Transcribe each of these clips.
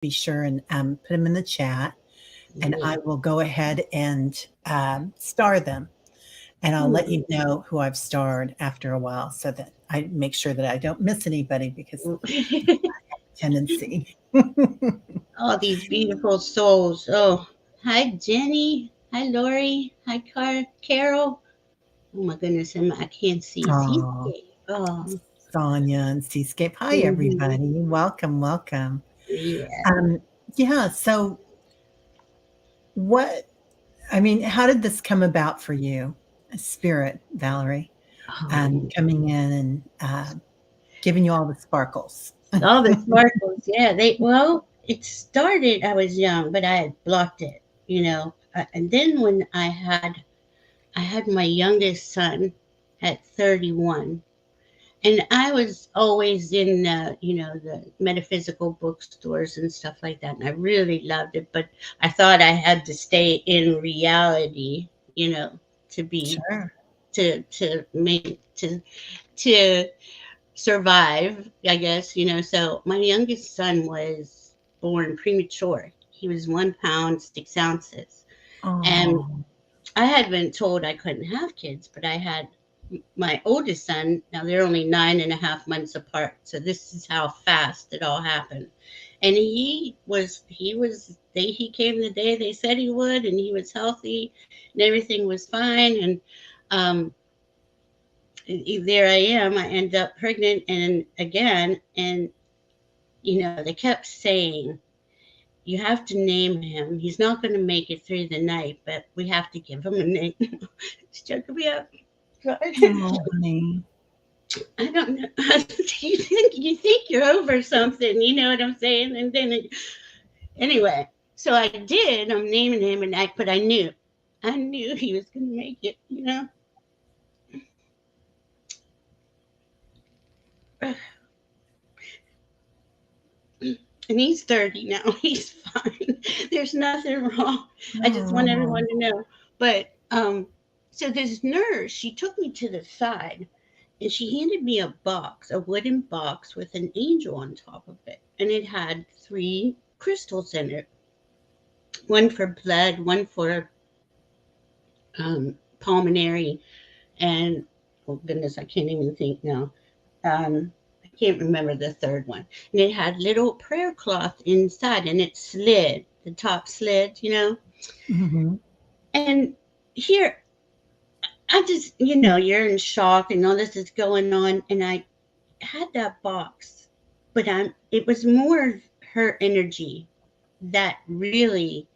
be sure and put them in the chat, and Yeah. I will go ahead and star them. And I'll let you know who I've starred after a while so that I make sure that I don't miss anybody because tendency. All these beautiful souls. Oh, hi, Jenny. Hi, Lori. Hi, Carol. Oh, my goodness. I can't see. See? Oh, Oh, Sonia and Seascape. Hi, hmm, everybody. Welcome, welcome. yeah. Um, yeah, so what, I mean, how did this come about for you? Spirit, Valerie, Oh, coming in and giving you all the sparkles. all the sparkles. Yeah. Well, it started, I was young, but I had blocked it, you know. And then when I had my youngest son at 31. And I was always in, the metaphysical bookstores and stuff like that. And I really loved it. But I thought I had to stay in reality, you know, to be, Sure. to make, to survive, I guess, you know. So my youngest son was born premature. He was 1 pound, 6 ounces. And Oh, I had been told I couldn't have kids, but I had my oldest son. Now they're only 9.5 months apart, so this is how fast it all happened. And he came the day they said he would, and he was healthy, and everything was fine. And um, there I am. I end up pregnant, and again, and they kept saying, you have to name him. He's not going to make it through the night, but we have to give him a name. It's joking me up. oh, honey. I don't know. You think you're over something, you know what I'm saying? And then anyway, so I did. I'm naming him, but I knew he was gonna make it. And he's 30 now. He's fine. There's nothing wrong. I just want Oh, everyone to know. But so this nurse, she took me to the side and she handed me a box, a wooden box with an angel on top of it. And it had three crystals in it, one for blood, one for pulmonary, and oh goodness, I can't even think now. I can't remember the third one. And it had little prayer cloth inside, and it slid. The top slid, you know. hmm, And here, I just, you're in shock, and all this is going on, and I had that box, but It was more her energy that really,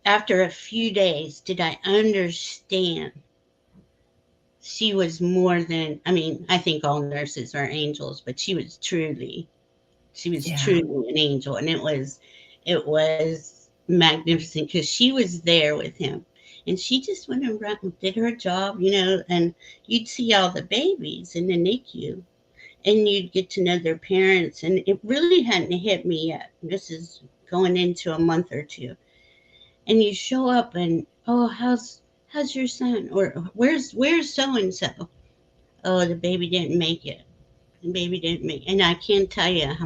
after a few days, did I understand she was more than, I mean, I think all nurses are angels, but she was yeah. truly an angel. And it was magnificent because she was there with him. And she just went around and did her job, and you'd see all the babies in the NICU and you'd get to know their parents. And it really hadn't hit me yet. This is going into a month or two. And you show up and, oh, how's your son? Or where's so and so? Oh, the baby didn't make it. The baby didn't make it. And I can't tell you how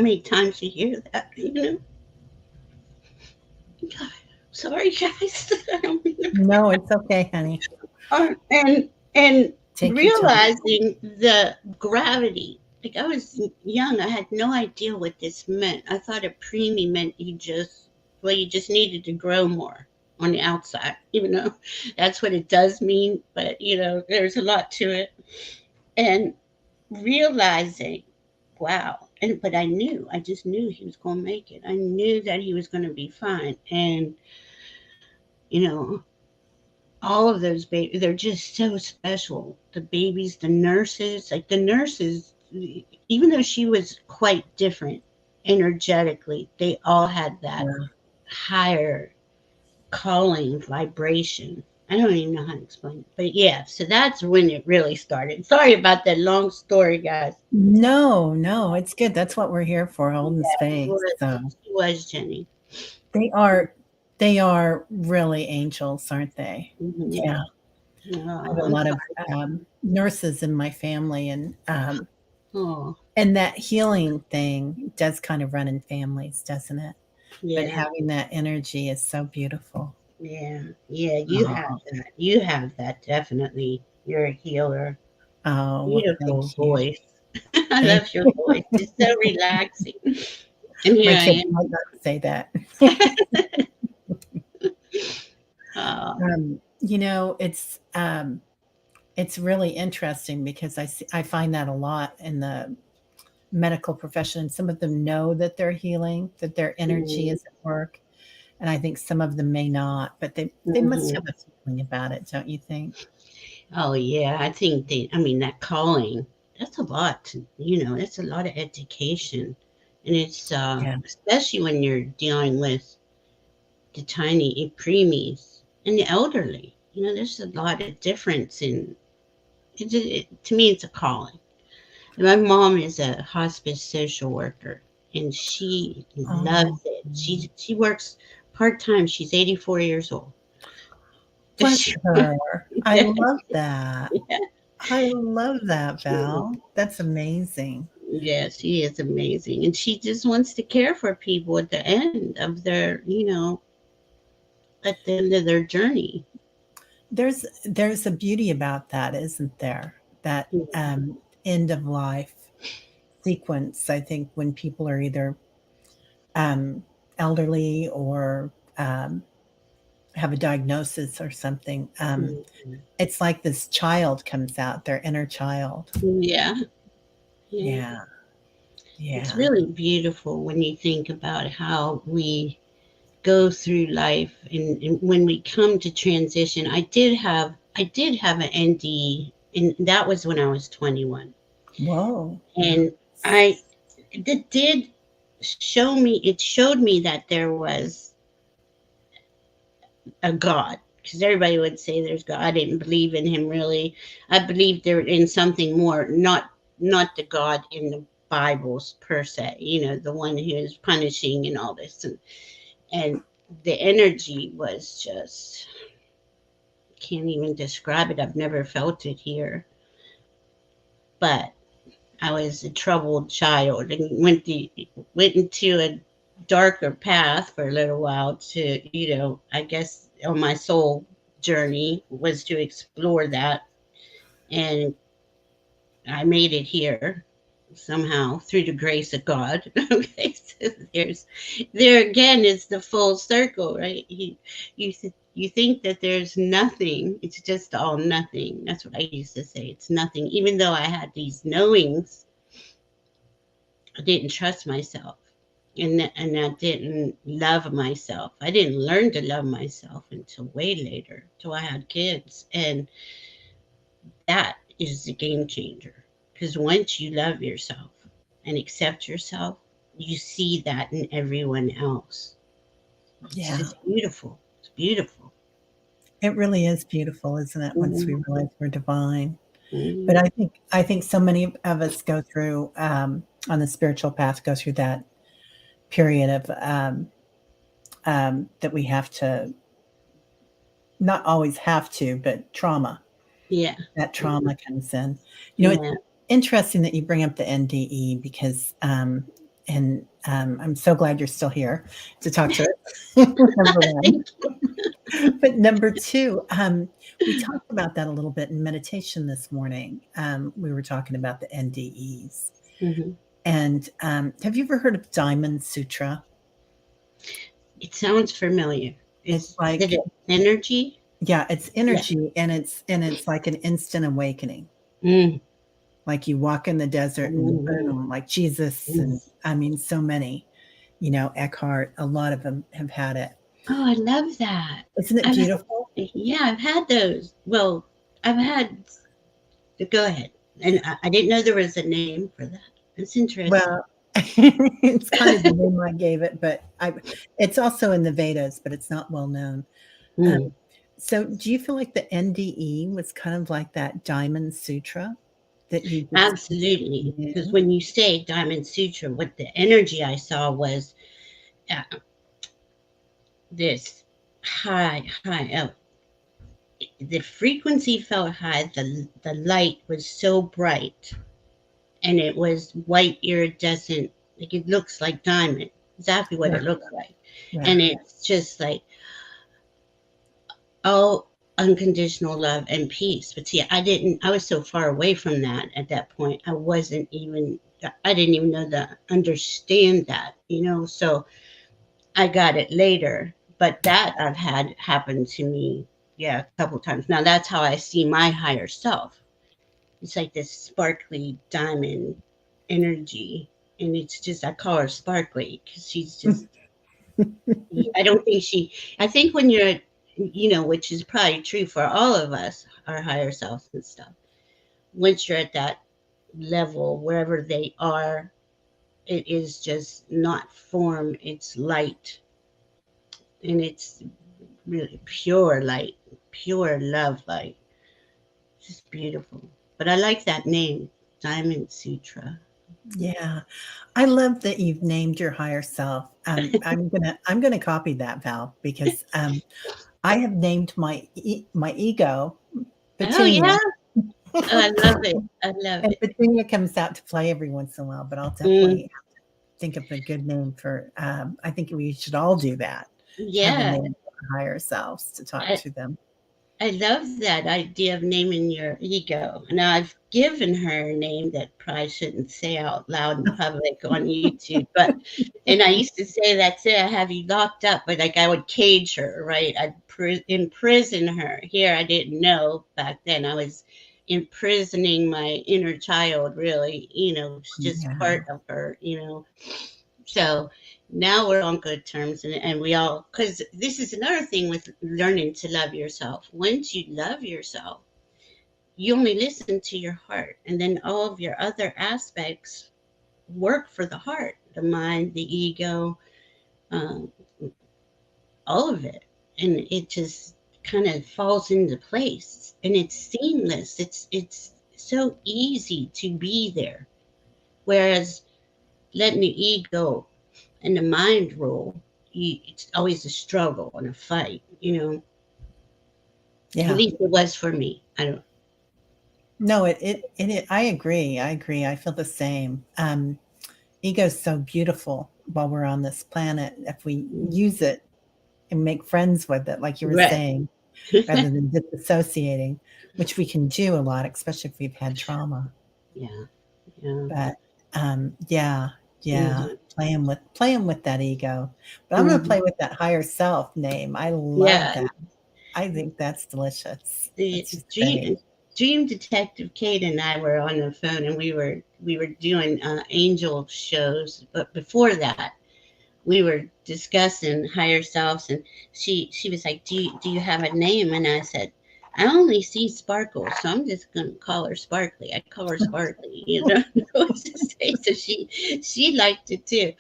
many times you hear that, God, sorry guys. I don't mean to. No, it's okay, honey. And Take your time. realizing the gravity. Like I was young, I had no idea what this meant. I thought a preemie meant you just needed to grow more on the outside, even though that's what it does mean. But there's a lot to it. And realizing, wow. But I just knew he was going to make it. I knew that he was going to be fine. And you know, all of those babies, they're just so special. The babies, the nurses, like the nurses, even though she was quite different energetically, they all had that Yeah. higher calling vibration. I don't even know how to explain it. But yeah, so that's when it really started. Sorry about that long story, guys. No, no, it's good. That's what we're here for, holding She space. was, So she was Jenny. they are they are really angels, aren't they? Hmm. Yeah. I have a I'm lot of sorry. nurses in my family, Oh, and that healing thing does kind of run in families, doesn't it? But yeah, having that energy is so beautiful. yeah, yeah. You have Oh, that. You have that definitely. You're a healer. oh, well, thank Beautiful you. voice. I Thank love your voice. It's so relaxing. And my here kids I might not say that. am. You know, it's really interesting because I find that a lot in the medical profession. Some of them know that they're healing, that their energy Mm, is at work, and I think some of them may not, but they must mhm. have a feeling about it, don't you think? Oh yeah, I think I mean that calling, that's a lot that's a lot of education. And it's Yeah, especially when you're dealing with the tiny preemies and the elderly. There's a lot of difference in to me it's a calling. My mom is a hospice social worker and she loves oh, it. She works part-time. She's 84 years old. bless She, her. I love that. yeah. I love that, She Val. That's amazing. Yeah, she is amazing. And she just wants to care for people at the end of at the end of their journey. There's a beauty about that, isn't there? That end of life sequence. I think when people are either um, elderly or um, have a diagnosis or something, Mhm. it's like this child comes out, their inner child. Yeah, yeah. Yeah, It's yeah, really beautiful when you think about how we go through life and when we come to transition. I did have an ND and that was when I was 21. whoa, And I it did it showed me that there was a God, because everybody would say there's God. I didn't believe in him really. I believed there in something more, not the God in the Bibles per se. The one who is punishing and all this, and the energy was just can't even describe it. I've never felt it here, but I was a troubled child and went into a darker path for a little while to, I guess on my soul journey was to explore that. And I made it here somehow through the grace of God. Okay, so there again is the full circle, right? You think that there's nothing. It's just all nothing. That's what I used to say. It's nothing. Even though I had these knowings, I didn't trust myself. And I didn't love myself. I didn't learn to love myself until way later, till I had kids. And that is the game changer. Because once you love yourself and accept yourself, you see that in everyone else. It's yeah. just beautiful. It's beautiful. It really is beautiful, isn't it? Once we Mhm, realize we're divine. But mhm. I think so many of us go through on the spiritual path go through that period of that we have to not always have to, but trauma. Yeah, That mhm, trauma comes in. You know, it's yeah. interesting that you bring up the NDE because, and I'm so glad you're still here to talk to it. Number one, Thank but number two, we talked about that a little bit in meditation this morning. We were talking about the NDEs, you. Mhm. and have you ever heard of Diamond Sutra? It sounds familiar. It's Is it like, energy? yeah, it's Yeah. energy, and it's like an instant awakening. Mm, Like you walk in the desert and mhm, boom, like Jesus, mm. and I mean, so many, Eckhart, a lot of them have had it. Oh, I love that. Isn't it I've beautiful? yeah, I've had those. Well, I've had. Go ahead. And I didn't know there was a name for that. That's interesting. Well, it's kind of the name I gave it, but it's also in the Vedas, but it's not well known. Um, Mm, so do you feel like the NDE was kind of like that Diamond Sutra that you just absolutely. knew? Because when you say Diamond Sutra, what the energy I saw was this high, high up the frequency felt high. The light was so bright, and it was white iridescent, like it looks like diamond. Exactly what Yeah. it looks like, Yeah. and it's just like all unconditional love and peace. But see, I was so far away from that at that point. I didn't even know that, understand that, so I got it later. But that I've had happen to me, yeah, a couple times. Now that's how I see my higher self. It's like this sparkly diamond energy. And it's just, I call her sparkly because she's just, I don't think I think when you're, which is probably true for all of us, our higher selves and stuff, once you're at that level, wherever they are, it is just not form, it's light. And it's really pure light, pure love light. It's just beautiful. But I like that name, Diamond Sutra. Yeah. I love that you've named your higher self. I'm gonna copy that, Val, because I have named my ego Oh, Petunia. yeah. Oh, I love it. I love And it. Petunia comes out to play every once in a while, but I'll Mm, definitely think of a good name for, I think we should all do that. Have a yeah. name for our higher selves to talk I, to them. I love that idea of naming your ego. Now, I've given her a name that probably shouldn't say out loud in public on YouTube, but and I used to say, "That's it. I have you locked up," but like I would cage her, right? I'd imprison her. Here, I didn't know back then. I was imprisoning my inner child. Really, it's just Yeah. part of her. So now we're on good terms, and we all, because this is another thing with learning to love yourself. Once you love yourself, you only listen to your heart, and then all of your other aspects work for the heart, the mind, the ego, um, all of it. And it just kind of falls into place, and it's seamless. It's so easy to be there. Whereas letting the ego and the mind rule, it's always a struggle and a fight. At Yeah. least it was for me. I don't. No, I agree. I agree. I feel the same. Ego's so beautiful while we're on this planet if we use it and make friends with it, like you were Right. saying, rather than disassociating, which we can do a lot, especially if we've had trauma. Yeah. Yeah. But yeah, yeah, Hmm. playing with that ego. But I'm gonna Hmm. play with that higher self name. I love Yeah. that. I think that's delicious. The That's just great. dream detective Kate and I were on the phone, and we were doing angel shows. But before that, we were discussing higher selves, and she was like, "Do you have a name?" And I said, "I only see sparkle, so I'm just gonna call her Sparkly." I call her Sparkly, know what to say. So she liked it too.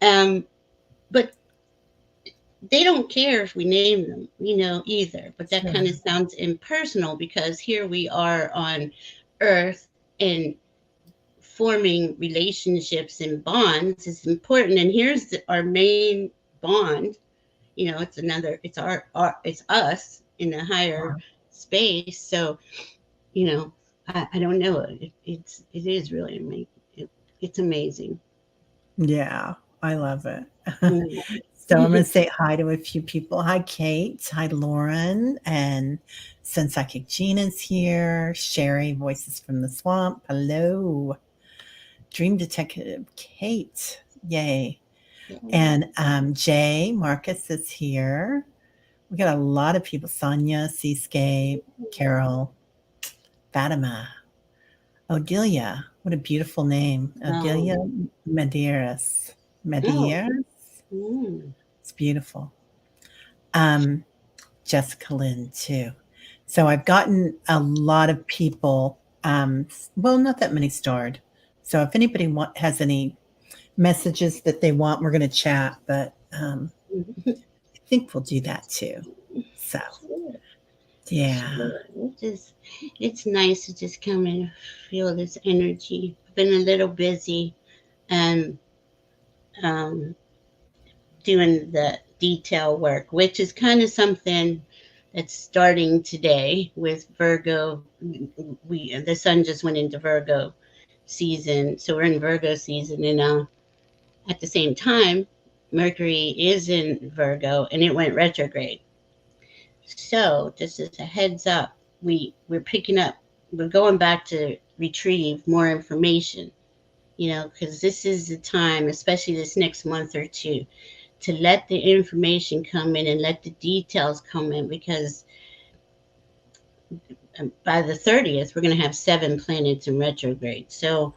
Um, but they don't care if we name them, either. But that Sure. kind of sounds impersonal, because here we are on Earth, and forming relationships and bonds is important. And here's our main bond. It's us in a higher Wow. space. So I don't know, it is really amazing. It's amazing. Yeah, I love it. Mm. So I'm gonna say hi to a few people. Hi, Kate. Hi, Lauren. And Sensei Gina's here. Sherry, Voices from the Swamp. Hello. Dream Detective Kate. Yay. And Jay, Marcus is here. We got a lot of people. Sonia, Seascape, Carol, Fatima, Odelia. What a beautiful name. Oh, Odelia Medeiros. oh, Medeiros. mm, It's beautiful. Um, Jessica Lynn too. So I've gotten a lot of people, well, not that many starred. So if anybody has any messages that they want, we're going to chat, but I think we'll do that too. So sure, yeah, sure. It's nice to just come and feel this energy. I've been a little busy, and um, doing the detail work, which is kind of something It's starting today with Virgo. The sun just went into Virgo season, so we're in Virgo season, and at the same time, Mercury is in Virgo, and it went retrograde. So just as a heads up, we're picking up, we're going back to retrieve more information, because this is the time, especially this next month or two, to let the information come in and let the details come in, because by the 30th, we're going to have 7 planets in retrograde. So,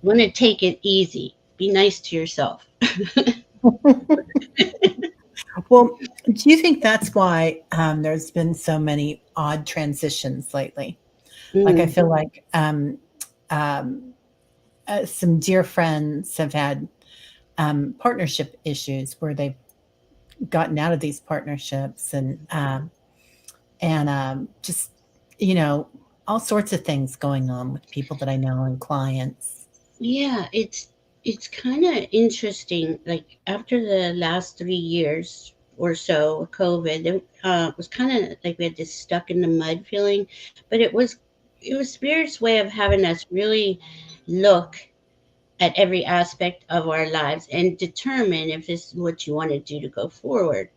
want to take it easy. Be nice to yourself. Well, do you think that's why there's been so many odd transitions lately? Like, I Mm, feel like um, some dear friends have had partnership issues where they've gotten out of these partnerships and just you know all sorts of things going on with people that I know and clients. yeah, it's kind of interesting. Like after the last 3 years or so of COVID, it was kind of like we had this stuck in the mud feeling, but it was Spirit's way of having us really look at every aspect of our lives and determine if this is what you want to do to go forward.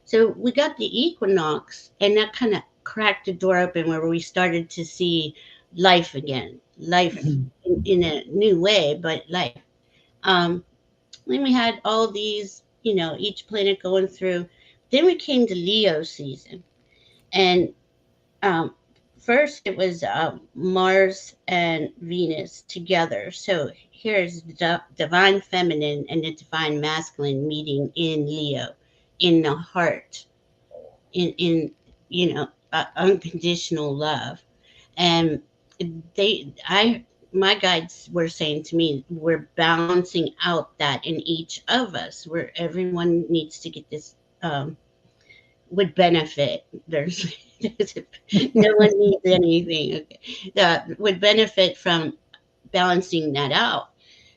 So we got the equinox, and that kind of cracked the door open where we started to see life again, life Mhm. in a new way, but life. Um, then we had all these, each planet going through. Then we came to Leo season, and um, first it was Mars and Venus together. So here's the divine feminine and the divine masculine meeting in Leo, in the heart, in unconditional love. And I my guides were saying to me, we're balancing out that in each of us, where everyone needs to get this. Would benefit. There's no one needs anything. Okay. That would benefit from balancing that out.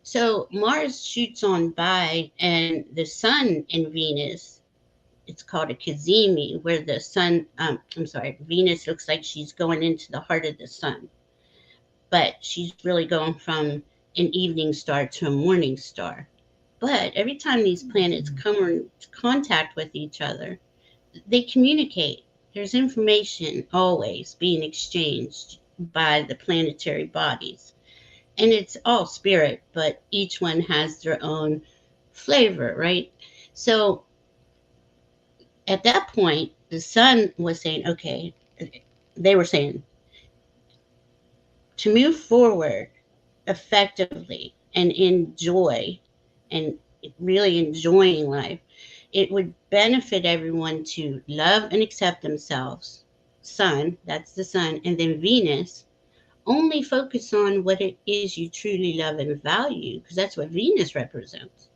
So Mars shoots on by, and the Sun in Venus. It's called a cazimi, where the Sun. I'm sorry, Venus looks like she's going into the heart of the Sun, but she's really going from an evening star to a morning star. But every time these planets come in contact with each other, they communicate. There's information always being exchanged by the planetary bodies. And it's all spirit, but each one has their own flavor, right? So at that point, the sun was saying, okay, they were saying to move forward effectively and enjoy and really enjoying life, it would benefit everyone to love and accept themselves. Sun, that's the sun, and then Venus, only focus on what it is you truly love and value, because that's what Venus represents.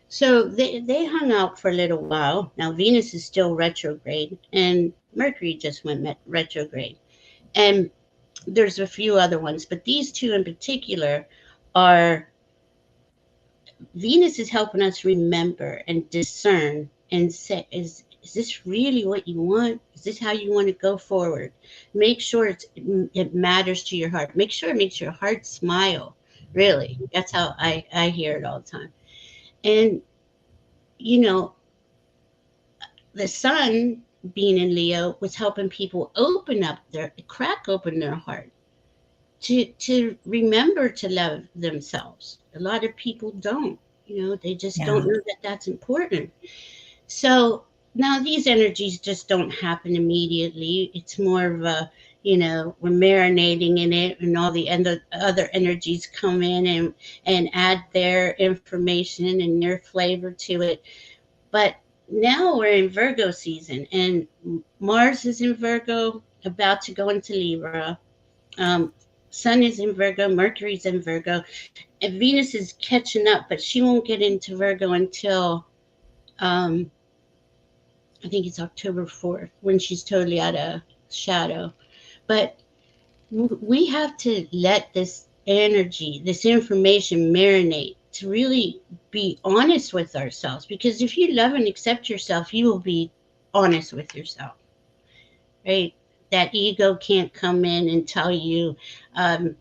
So they hung out for a little while. Now Venus is still retrograde, and Mercury just went retrograde. And there's a few other ones, but these two in particular are Venus is helping us remember and discern and say, is this really what you want? Is this how you want to go forward? Make sure it matters to your heart. Make sure it makes your heart smile. Really, that's how I hear it all the time. And you know, the sun being in Leo was helping people open up their crack open their heart to remember to love themselves. A lot of people don't. They just Yeah. don't know that that's important. So now these energies just don't happen immediately. It's more of a, we're marinating in it, and all the other energies come in and add their information and their flavor to it. But now we're in Virgo season, and Mars is in Virgo, about to go into Libra. Um, Sun is in Virgo, Mercury's in Virgo, and Venus is catching up, but she won't get into Virgo until um, I think it's October 4th, when she's totally out of shadow. But we have to let this energy, this information marinate, to really be honest with ourselves. Because if you love and accept yourself, you will be honest with yourself. right? That ego can't come in and tell you, um,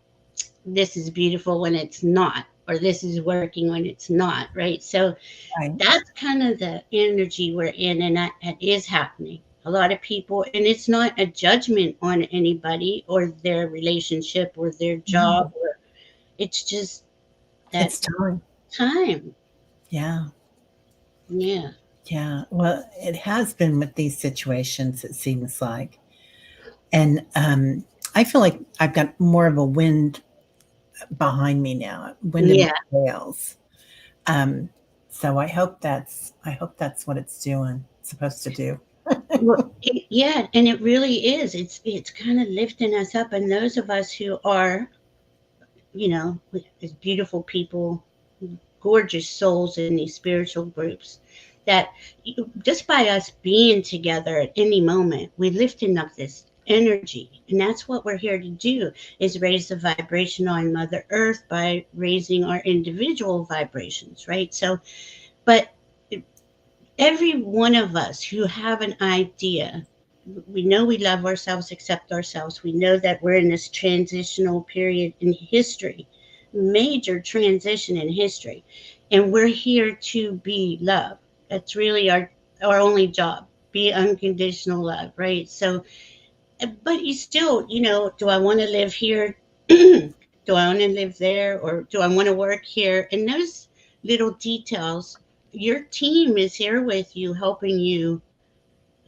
this is beautiful when it's not, or this is working when it's not, right? So Right. that's kind of the energy we're in, and that is happening. A lot of people, and it's not a judgment on anybody or their relationship or their job, No, or it's just that it's time. time. Yeah. Yeah. Yeah. Well, it has been with these situations, it seems like. And I feel like I've got more of a wind behind me now, wind in Yeah. my sails. Um, so I hope that's what it's doing, supposed to do. Well, yeah, and it really is. It's kind of lifting us up, and those of us who are, as beautiful people, gorgeous souls in these spiritual groups, that just by us being together at any moment, we're lifting up this energy, and that's what we're here to do: is raise the vibration on Mother Earth by raising our individual vibrations, right? So, but every one of us who have an idea, we know we love ourselves, accept ourselves. We know that we're in this transitional period in history, major transition in history, and we're here to be love. That's really our only job. Be unconditional love, right? So, but you still, do I want to live here? Do I want to live there, or do I want to work here? And those little details, your team is here with you, helping you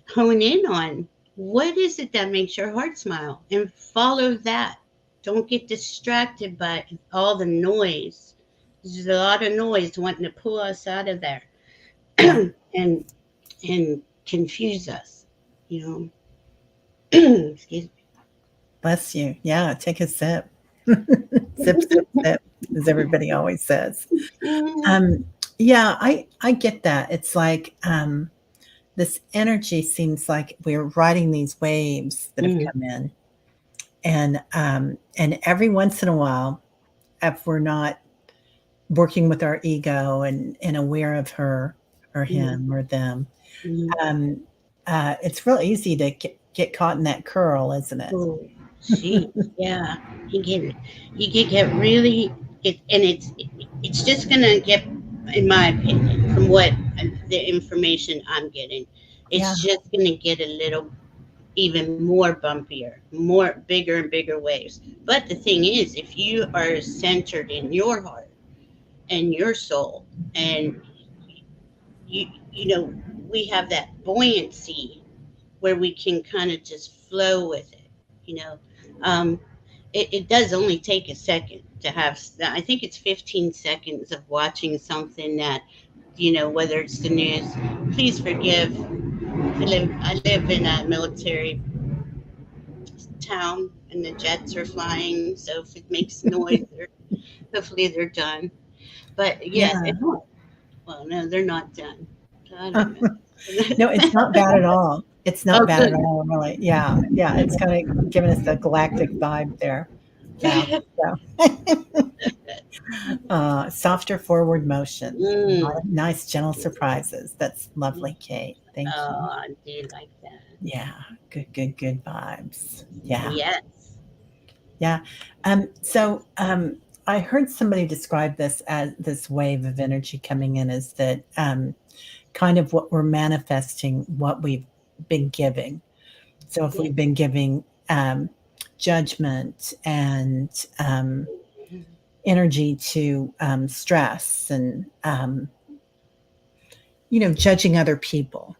hone in on what is it that makes your heart smile, and follow that. Don't get distracted by all the noise. There's a lot of noise wanting to pull us out of there, Yeah. and and confuse us. You Excuse Bless you. Yeah. Take a sip. Sip, sip, sip, as everybody always says. me. Um, yeah, I get that. It's like this energy seems like we're riding these waves that have Mm, come in, and every once in a while, if we're not working with our ego and aware of her or mm, him or them, mm. um, it's real easy to get caught in that curl, isn't it? Oh, geez, yeah. You get you get really and it's just gonna get, in my opinion, from what the information I'm getting, Yeah, it's just gonna get a little even more bumpier, more bigger and bigger waves. But the thing is, if you are centered in your heart and your soul, and you know we have that buoyancy where we can kind of just flow with it. You know, um, it does only take a second to have. I think it's 15 seconds of watching something that, whether it's the news. Please forgive. I live in a military town, and the jets are flying. So if it makes noise, hopefully they're done. But yes, yeah. well, no, they're not done. I don't know. No, it's not bad at all. It's not Oh, bad at good. all, really. Yeah, yeah, it's kinda giving us a galactic vibe there. Yeah, so, softer forward motions, Mm. nice gentle surprises. That's lovely, Kate. Thank you. Oh, I do like that. Yeah, good, good, good vibes. Yeah, Yes. yeah. I heard somebody describe this as this wave of energy coming in as that, kind of what we're manifesting, what we've been giving. So if Yeah. we've been giving judgment and um, energy to stress and judging other people,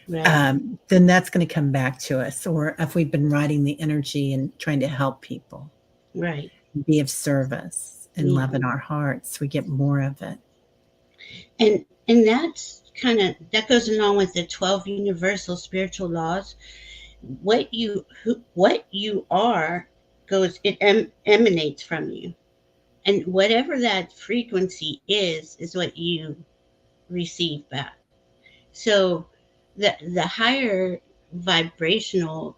Right. then that's going to come back to us. Or if we've been riding the energy and trying to help people, Right. be of service and Yeah. love in our hearts, we get more of it. And that goes along with the 12 universal spiritual laws. What you are emanates from you, and whatever that frequency is what you receive back. So the higher vibrational,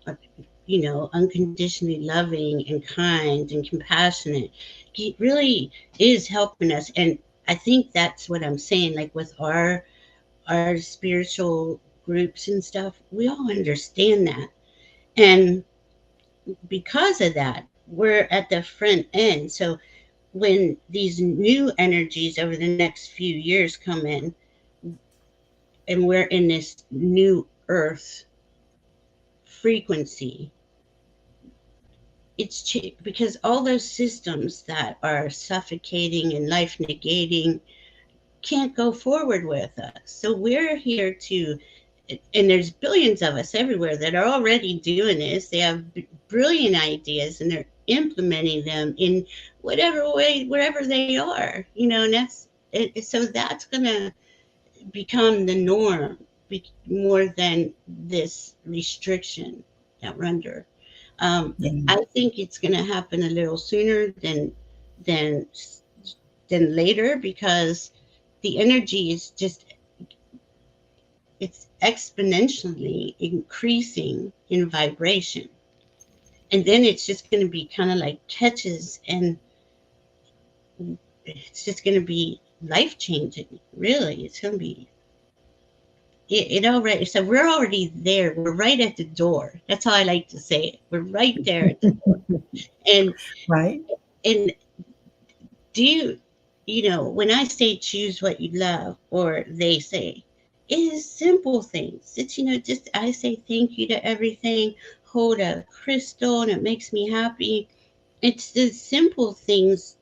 unconditionally loving and kind and compassionate, he really is helping us. And I think that's what I'm saying. Like with our spiritual groups and stuff, we all understand that. And because of that, we're at the front end. So when these new energies over the next few years come in, and we're in this new earth frequency, because all those systems that are suffocating and life negating can't go forward with us. So we're here to, and there's billions of us everywhere that are already doing this. They have brilliant ideas and they're implementing them in whatever way, wherever they are, and so that's going to become the norm, more than this restriction that we're under. Yeah. I think it's going to happen a little sooner than than later, because the energy is just, it's exponentially increasing in vibration, and then it's just going to be kind of like catches, and it's just going to be life changing. Really, it's going to be it already. So we're already there. We're right at the door. That's how I like to say it. We're right there at the door. And Right? and do when I say choose what you love, or they say, it is simple things. It's, just I say thank you to everything, hold a crystal, and it makes me happy. It's the simple things,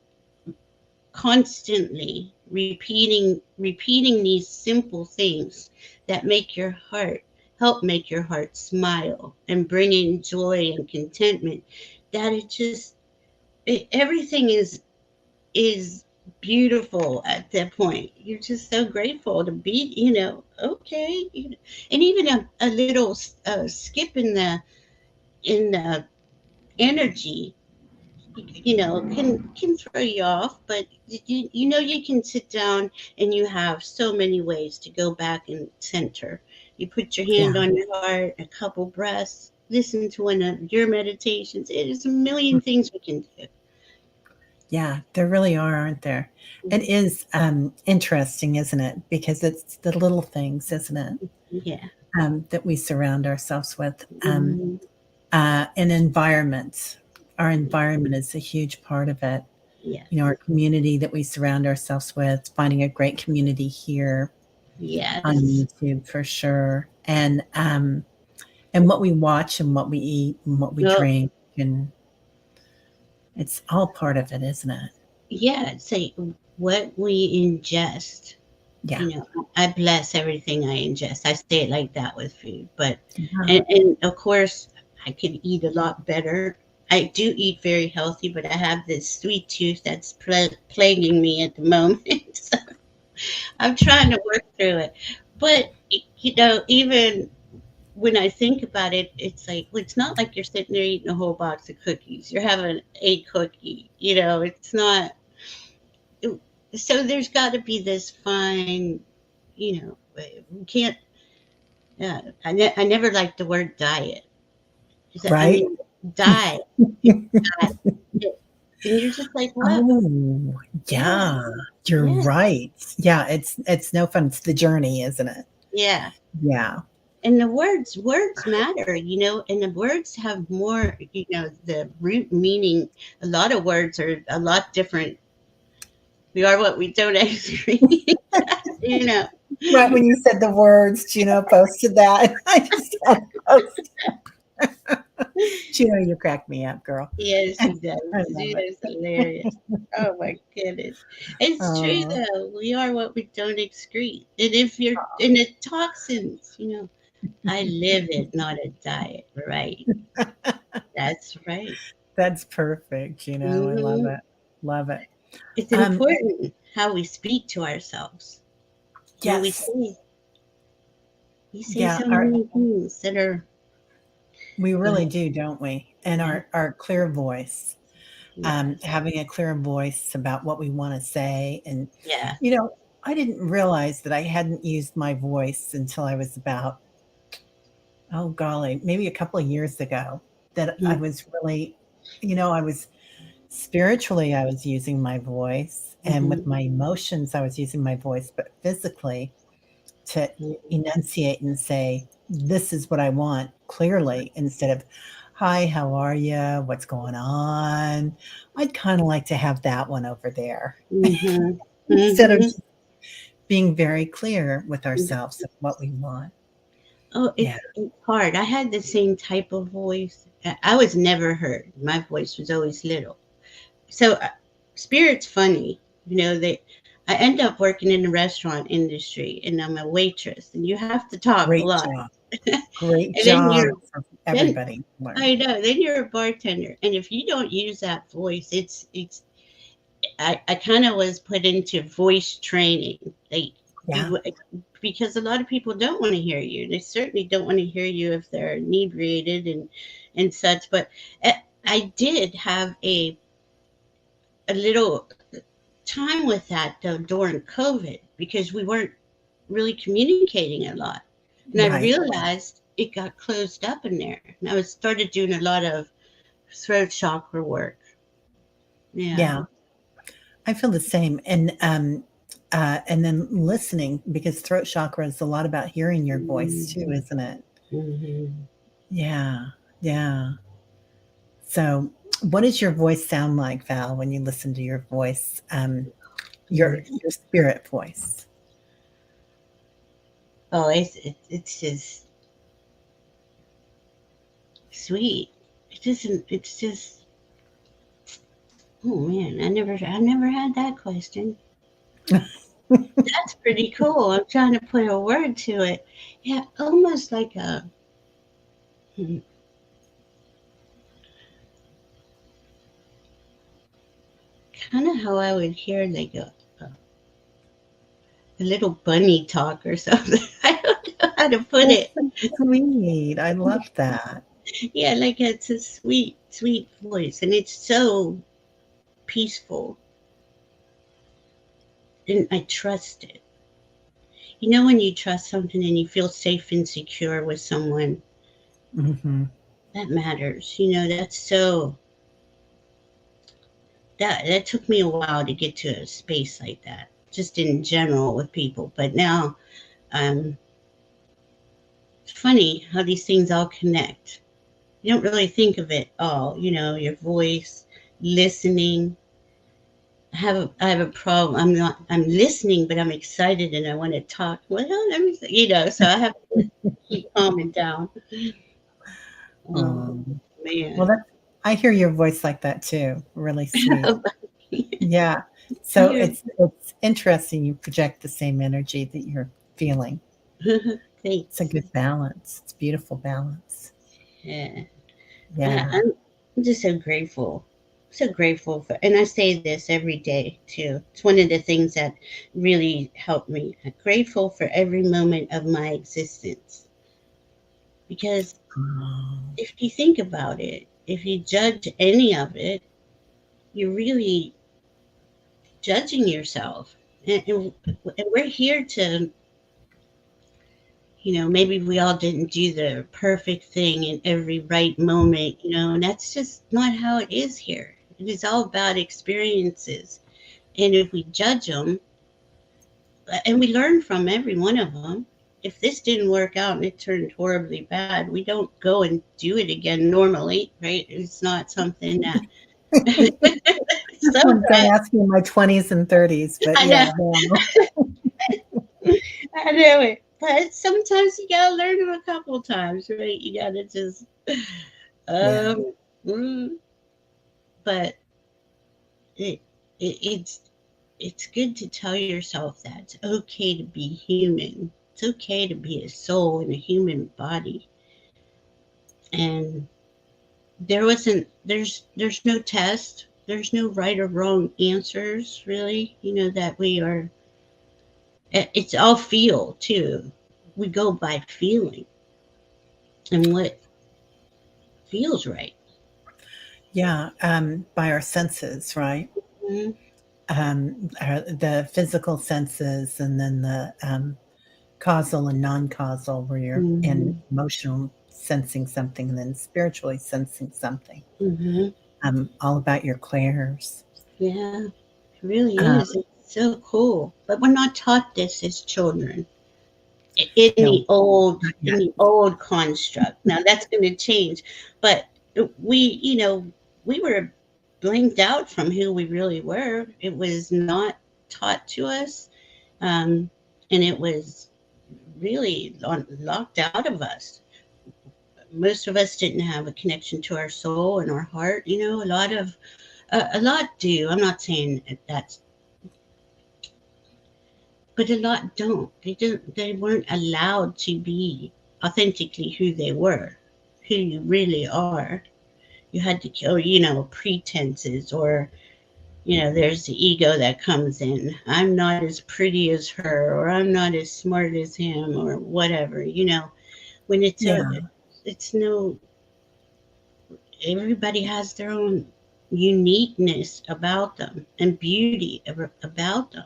constantly repeating these simple things that make your heart help make your heart smile and bring in joy and contentment, that everything is beautiful at that point. You're just so grateful to be, okay. And even a little skip in the energy, can throw you off, but you can sit down, and you have so many ways to go back and center. You put your hand Yeah. on your heart, a couple breaths, listen to one of your meditations. It is a million things we can do. Yeah, there really are, aren't there? It is interesting, isn't it? Because it's the little things, isn't it, Yeah. that we surround ourselves with. Mhm. And environments. Our environment is a huge part of it. Yes. Our community that we surround ourselves with, finding a great community here on Yes. YouTube for sure. And what we watch and what we eat and what we Well, drink, and it's all part of it, isn't it? yeah. Say what we ingest. Yeah. I bless everything I ingest. I say it like that with food, but Yeah. and of course I could eat a lot better. I do eat very healthy, but I have this sweet tooth that's plaguing me at the moment. So I'm trying to work through it. But even when I think about it, it's like, well, it's not like you're sitting there eating a whole box of cookies. You're having a cookie. It's not. So there's got to be this fine. We can't. I never liked the word diet. I Right? mean, diet, diet, and you're just like, what? Oh, Yeah, yeah. You're yeah, right. Yeah, it's no fun. It's the journey, isn't it? yeah. Yeah. And the words matter, and the words have more, the root meaning. A lot of words are a lot different. We are what we don't agree, you know. Right when you said the words, Juno posted that. I just had to post. Juno, you cracked me up, girl. Yes, she does. I love She it. is hilarious. Oh my goodness. It's true Oh, though. We are what we don't excrete. And if you're in the toxins, I live it, not a diet, right? That's right. that's perfect, I love Hmm. it. Love it. It's Um, important how we speak to ourselves. We yes. say Yeah, so many things that are, we you really know, do, don't we? And yeah, our clear voice, yes, having a clear voice about what we want to say. And, yeah. you know, I didn't realize that I hadn't used my voice until I was about, oh golly, maybe a couple of years ago, that I Mm, was really, I was spiritually, I was using my voice, and with mhm. my emotions, I was using my voice, but physically, to Mhm. enunciate and say, "This is what I want," clearly, instead of, "Hi, how are you? What's going on? I'd kinda like to have that one over there." Mhm. Instead of Mhm. just being very clear with ourselves of what we want. Oh, Yeah, it's hard. I had the same type of voice. I was never heard. My voice was always little. So, spirit's funny. They I end up working in the restaurant industry, and I'm a waitress, and you have to talk a great lot. job. Great And then job you're for then everybody to learn. I know, then you're a bartender, and if you don't use that voice, it's I kind of was put into voice training. Yeah, You because a lot of people don't want to hear you. They certainly don't want to hear you if they're inebriated and such. But I did have a little time with that though during COVID because we weren't really communicating a lot, and I right. realized it got closed up in there, and I was started doing a lot of throat chakra work. Yeah. Yeah, I feel the same, and then listening because throat chakra is a lot about hearing your voice too, Mhm. isn't it? Mhm. Yeah, yeah. So, what does your voice sound like, Val, when you listen to your voice, your spirit voice? Oh, it's just sweet. It's just. Oh man, I never had that question. That's pretty cool. I'm trying to put a word to it. Yeah, almost like a kind of how I would hear like a little bunny talk or something. I don't know how to put That's it. so sweet. I love that. Yeah, like it's a sweet, sweet voice, and it's so peaceful, and I trust it. When you trust something and you feel safe and secure with someone, Mhm. that matters. That's so that took me a while to get to a space like that, just in general with people. But now, um, it's funny how these things all connect. You don't really think of it all. Your voice, listening. I have a problem. I'm listening, but I'm excited and I want to talk. Well, let me, so I have to keep calming down. Oh Um, well, man. that's I hear your voice like that too, really sweet. Yeah. So You're it's interesting you project the same energy that you're feeling. It's a thanks. good balance. It's beautiful balance. Yeah. I, Yeah. I'm I'm just so grateful. So grateful for, and I say this every day too. It's one of the things that really helped me. I'm grateful for every moment of my existence because Oh, if you think about it, if you judge any of it, you're really judging yourself. And we're here to, maybe we all didn't do the perfect thing in every right moment, and that's just not how it is here. It is all about experiences. And if we judge them, and we learn from every one of them, if this didn't work out and it turned horribly bad, we don't go and do it again normally, right? It's not something that well, don't sometimes ask me in my 20s and 30s, but I know yeah, no. I know it. But sometimes you gotta learn them a couple times, right? You gotta just Yeah. um mm, but it, it's good to tell yourself that it's okay to be human. It's okay to be a soul in a human body. And there's no test. There's no right or wrong answers, really. That we are. It's all feel too. We go by feeling and what feels right. Yeah, by our senses, right? Mm-hmm. The physical senses and then the, causal and non-causal where you're in Mm-hmm. emotional sensing something and then spiritually sensing something. Mm-hmm. All about your clairs. Yeah, it really Um, is. It's so cool. But we're not taught this as children. in No, the old not in yet. the old construct. Now that's going to change, but we, we were blinked out from who we really were. It was not taught to us, um, and it was really locked out of us. Most of us didn't have a connection to our soul and our heart. A lot do. I'm not saying that's, but a lot don't. They weren't allowed to be authentically who they were, who you really are. You had to kill, pretenses, or there's the ego that comes in. I'm not as pretty as her, or I'm not as smart as him, or whatever. When Yeah, it's no. Everybody has their own uniqueness about them and beauty about them,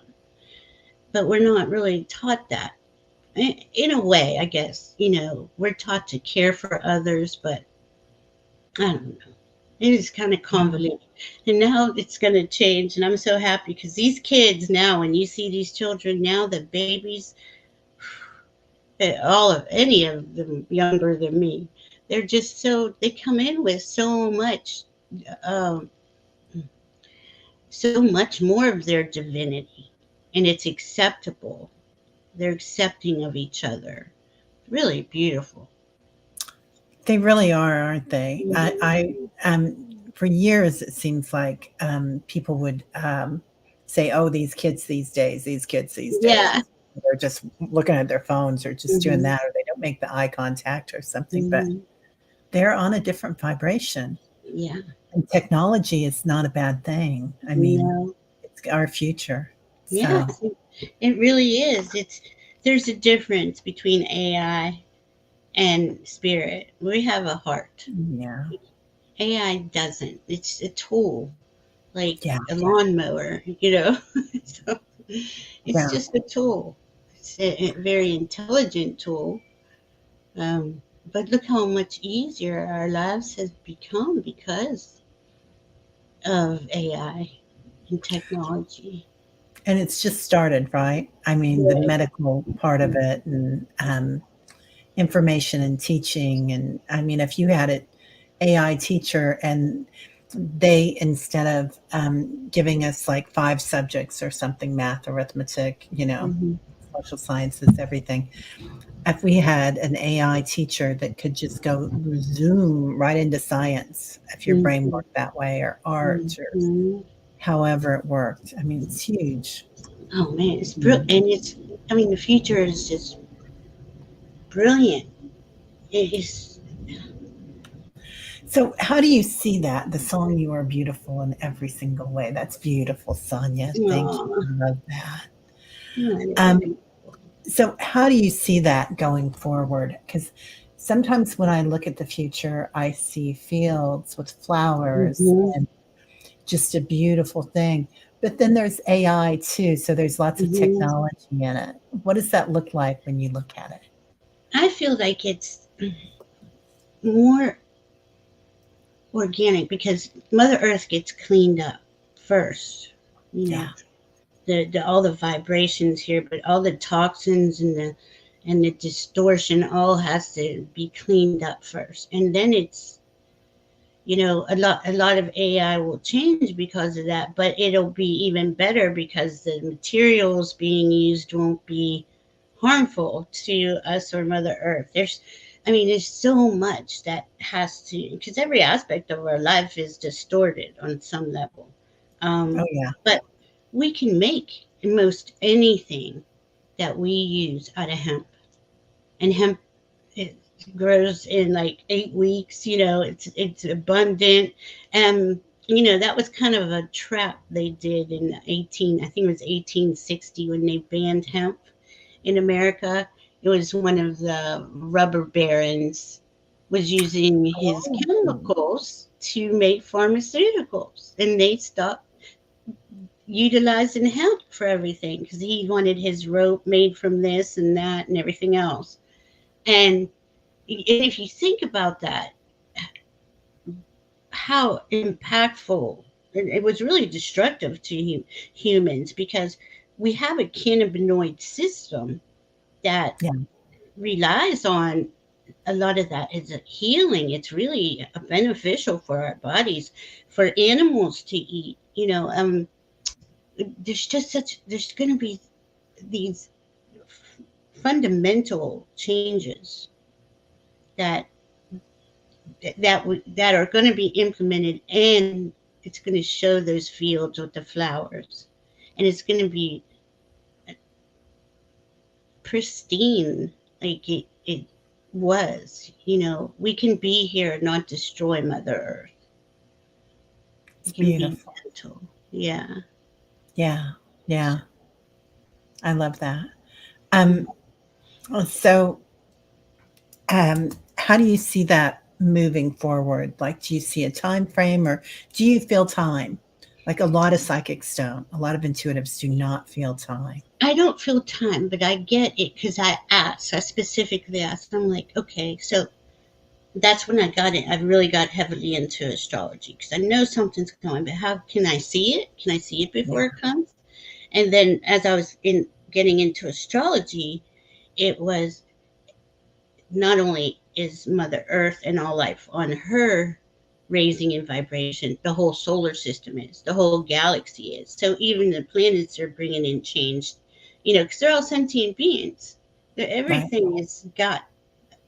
but we're not really taught that. In a way, I guess, we're taught to care for others, but I don't know. It is kind of yeah, convoluted. And now it's going to change. And I'm so happy because these kids now, when you see these children now, the babies, all of any of them younger than me, they're just they come in with um, so much more of their divinity. And it's acceptable. They're accepting of each other. Really beautiful. they really are, aren't they? Mhm. For years, it seems like people would say, "Oh, these kids these Yeah. days, they're just looking at their phones or just doing Hmm. that, or they don't make the eye contact or something." But Hmm. they're on a different vibration, Yeah. and technology is not a bad thing. I mean, No. it's our future. Yeah. So, It really is. There's a difference between AI and spirit. We have a heart. yeah, AI doesn't. It's a tool, like yeah, a lawnmower. So it's yeah. just a tool. It's a very intelligent tool. Um, but look how much easier our lives has become because of AI and technology. And it's just started, right? I mean, the Right. medical part of it, and information and teaching. And I mean, if you had an AI teacher and they, instead of giving us like five subjects or something, math, arithmetic, Mm-hmm. social sciences, everything, if we had an AI teacher that could just go zoom right into science, if your brain Mm-hmm. worked that way, or art, or Mm-hmm. however it worked, I mean, it's huge. Oh man, it's brilliant, and I mean, the future is just brilliant. It is. So, how do you see that? The song "You Are Beautiful in Every Single Way." That's beautiful, Sonia. Thank you. Aw, I love that. mm-hmm. Um, so, how do you see that going forward? Because sometimes when I look at the future, I see fields with flowers and just a beautiful thing. But then there's AI too. So, there's lots of Hmm. technology in it. What does that look like when you look at it? I feel like it's more organic because Mother Earth gets cleaned up first. You know, Yeah. the all the vibrations here, but all the toxins and the distortion all has to be cleaned up first, and then it's a lot of AI will change because of that, but it'll be even better because the materials being used won't be harmful to us or Mother Earth. There's so much that has to, because every aspect of our life is distorted on some level. Oh, Um, yeah. but we can make most anything that we use out of hemp, and hemp, it grows in like 8 weeks. It's abundant. And that was kind of a trap they did in 18, I think it was 1860, when they banned hemp in America. It was one of the rubber barons was using his Oh, chemicals to make pharmaceuticals, and they stopped utilizing hemp for everything because he wanted his rope made from this and that and everything else. And if you think about that, how impactful, it was really destructive to humans, because we have a cannabinoid system that yeah. relies on a lot of that is a healing. It's really beneficial for our bodies, for animals to eat. There's going to be these fundamental changes that that are going to be implemented, and it's going to show those fields with the flowers, and it's going to be pristine like it was. We can be here and not destroy Mother Earth. We It's can be beautiful. gentle. Yeah. Yeah. Yeah. I love that. Mm. Um, so, how do you see that moving forward? Like, do you see a time frame or do you feel time? Like a lot of psychics don't, a lot of intuitives do not feel time. I don't feel time, but I get it because I asked. I specifically asked. I'm like, okay, so that's when I got it. I really got heavily into astrology because I know something's coming, but how can I see it? Can I see it Yeah. before it comes? And then as I was in getting into astrology, it was not only is Mother Earth and all life on her raising in vibration, the whole solar system is, the whole galaxy is. So even the planets are bringing in change, because they're all sentient beings. Right. Everything has got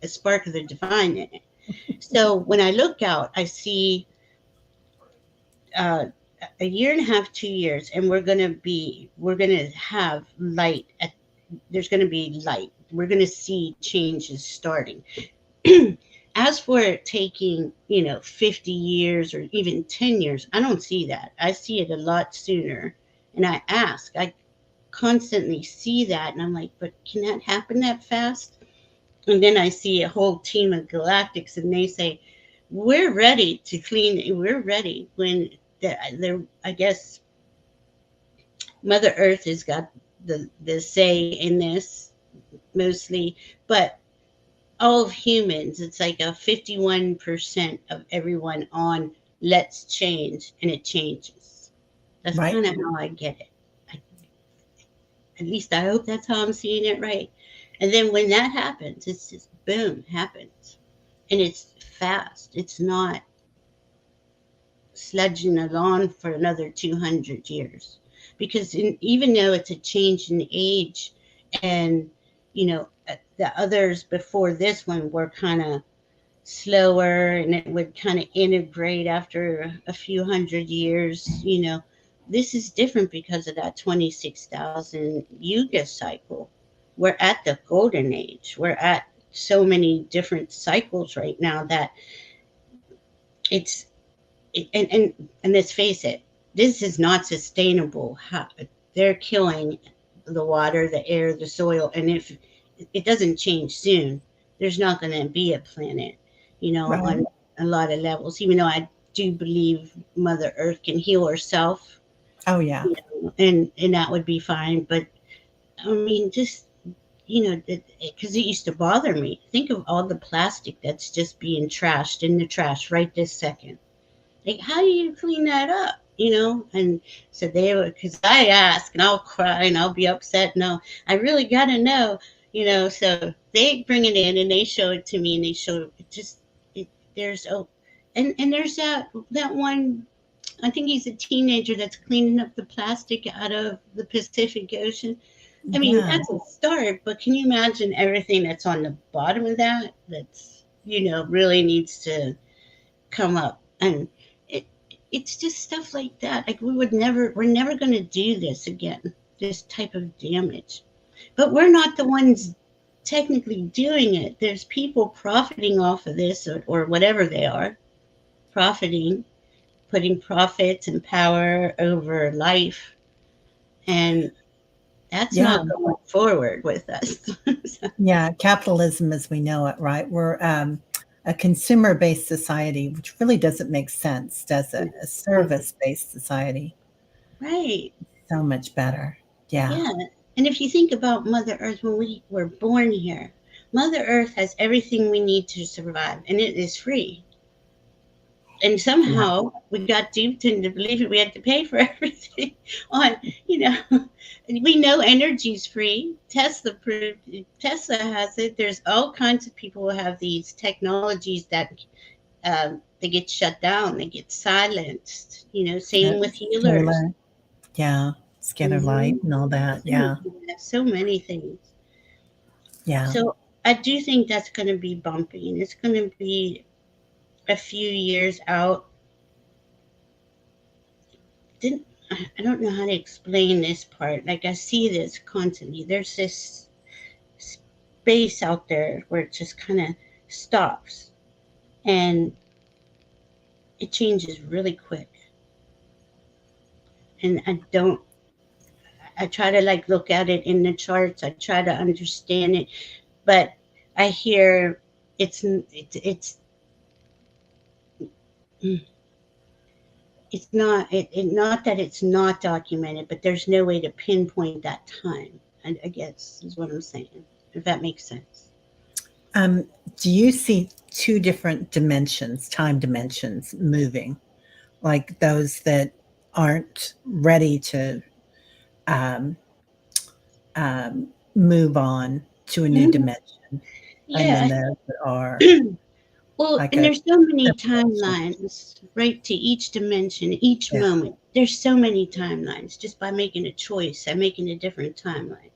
a spark of the divine in it. So when I look out, I see uh, a year and a half, 2 years, and we're gonna have light. There's gonna be light. We're gonna see changes starting. As for it taking, 50 years or even 10 years, I don't see that. I see it a lot sooner. And I constantly see that. And I'm like, but can that happen that fast? And then I see a whole team of galactics and they say, we're ready to clean it. We're ready. When I guess Mother Earth has got the say in this mostly, but all of humans, it's like a 51% of everyone on let's change, and it changes. That's Right. kind of how I get it. I, at least I hope that's how I'm seeing it right. And then when that happens, it's just boom, happens. And it's fast. It's not sludging along for another 200 years. Because even though it's a change in age, and, the others before this one were kind of slower and it would kind of integrate after a few hundred years. This is different because of that 26,000 yuga cycle. We're at the golden age. We're at so many different cycles right now that it's and let's face it, this is not sustainable. They're killing the water, the air, the soil, and if it doesn't change soon, there's not going to be a planet, Right. on a lot of levels. Even though I do believe Mother Earth can heal herself, Oh, yeah. and that would be fine. But I mean, just because it used to bother me. Think of all the plastic that's just being trashed in the trash right this second. Like, how do you clean that up? And so they were, because I ask and I'll cry and I'll be upset. No, I really got to know, so they bring it in and they show it to me and they show it just, there's, and there's that one, I think he's a teenager that's cleaning up the plastic out of the Pacific Ocean. I mean, Yeah. that's a start, but can you imagine everything that's on the bottom of that? That's, really needs to come up. And it it's just stuff like that. Like we're never going to do this again, this type of damage. But we're not the ones technically doing it. There's people profiting off of this, or whatever they are, profiting, putting profits and power over life, and that's Yeah. not going forward with us. So, Yeah. Capitalism as we know it, right? We're a consumer based society, which really doesn't make sense, does it? A service based society. right. So much better. Yeah. Yeah. And if you think about Mother Earth, when we were born here, Mother Earth has everything we need to survive, and it is free. And Yeah. somehow we got duped into believing we had to pay for everything on, you know, we know energy's free. Tesla proved, Tesla has it. There's all kinds of people who have these technologies that they get shut down, they get silenced. Yeah, Same with healers. scalar, yeah, scalar light Hmm. and all that, So, yeah, so many things. yeah. So I do think that's going to be bumpy, and it's going to be a few years out. Didn't I don't know how to explain this part. Like I see this constantly. There's this space out there where it just kind of stops, and it changes really quick. And I try to like look at it in the charts. I try to understand it, but I hear it's not that it's not documented, but there's no way to pinpoint that time. I guess is what I'm saying. If that makes sense. Um, do you see two different dimensions, time dimensions moving, like those that aren't ready to um, move on to a new Mhm. dimension, and then Yeah. those that are Well, like and a there's so many separation? timelines, right, to each dimension, each Yeah, moment. There's so many timelines just by making a choice. I'm making a different timeline.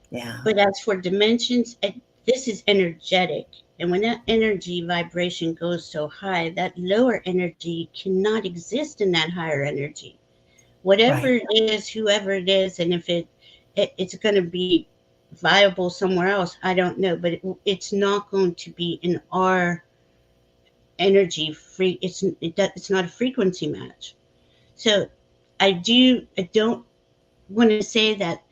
yeah, But as for dimensions, this is energetic. And when that energy vibration goes so high, that lower energy cannot exist in that higher energy. Whatever right, it is, whoever it is, and if it's going to be viable somewhere else, I don't know. But it's not going to be in our energy free. It's not a frequency match. So I don't want to say that.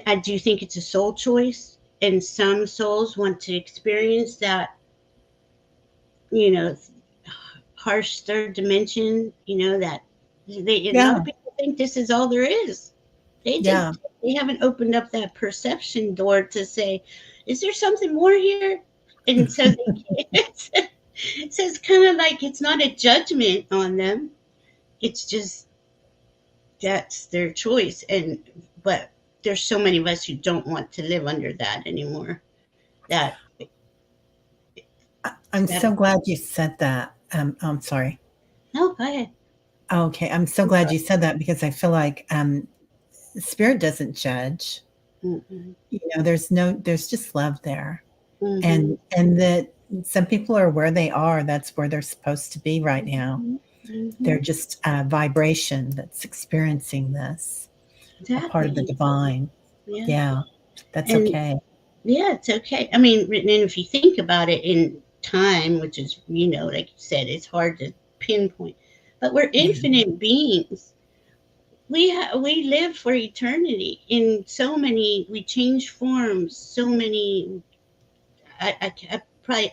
I do think it's a soul choice, and some souls want to experience that, you know, harsh third dimension. That a lot of yeah, people think this is all there is. yeah, They haven't opened up that perception door to say, is there something more here? And so they can't. So it's kind of like it's not a judgment on them. It's just that's their choice, but there's so many of us who don't want to live under that anymore. That I'm that so glad you said that. I'm sorry. No, go ahead. Okay, I'm so I'm glad sorry. you said that because I feel like spirit doesn't judge. Mm-hmm. There's just love there. Mm-hmm. And that some people are where they are, that's where they're supposed to be right now. Mm-hmm. They're just a vibration that's experiencing this, a part of the Exactly. divine. Yeah. Yeah, that's And okay. yeah, it's okay. I mean, and if you think about it in time, which is, like you said, it's hard to pinpoint, but we're Yeah, infinite beings. We live for eternity in so many. We change forms so many. I probably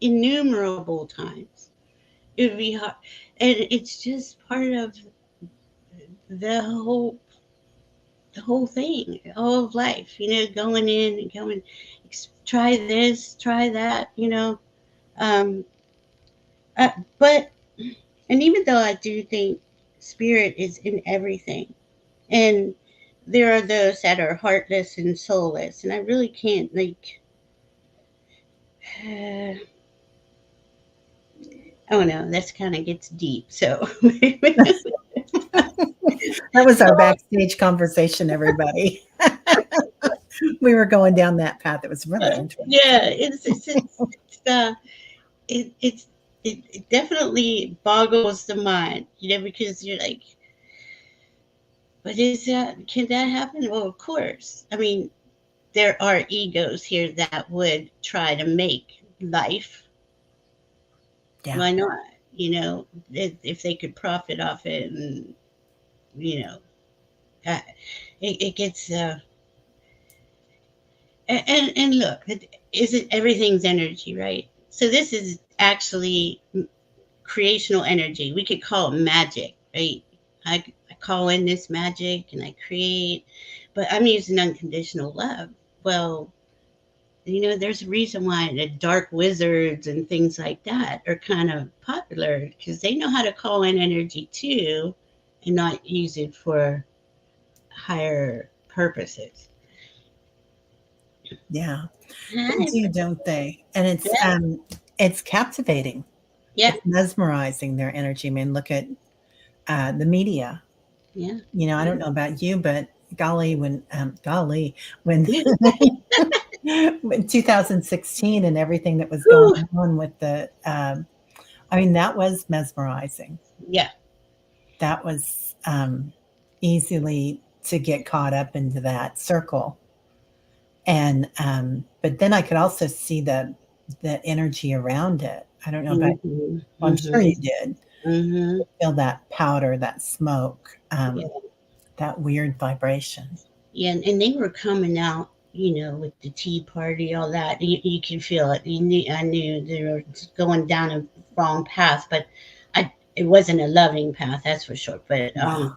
innumerable times. It would be hard, and it's just part of the whole the whole thing, all of life. Going in and going, try this, try that. Um, but and even though I do think spirit is in everything, and there are those that are heartless and soulless, and I really can't like. Oh no, that's kind of gets deep. So that was our backstage conversation, everybody. We were going down that path. It was really yeah, interesting. it, it's it definitely boggles the mind, because you're like, but can that happen? Well, of course. I mean, there are egos here that would try to make life. Yeah, Why not? If they could profit off it, and you know, uh, it gets. And look, is it everything's energy, right? So this is actually creational energy. We could call it magic, right? I call in this magic and I create, but I'm using unconditional love. Well, there's a reason why the dark wizards and things like that are kind of popular because they know how to call in energy too and not use it for. higher purposes. Yeah, they And do, don't they? And yeah, it's captivating. yeah, It's mesmerizing, their energy. I mean, look at, the media. yeah, You know, I don't know about you, but golly, when yeah. when 2016 and everything that was going Whew. on with the, I mean, that was mesmerizing. Yeah. That was, easily to get caught up into that circle. And, but then I could also see the energy around it. I don't know about, Mm-hmm. well, I'm sure Mm-hmm. you did. Mm-hmm. Feel that powder, that smoke, Yeah. that weird vibration. Yeah, and they were coming out, with the Tea Party, all that. You can feel it. I knew they were going down a wrong path, but it wasn't a loving path, that's for sure. But No.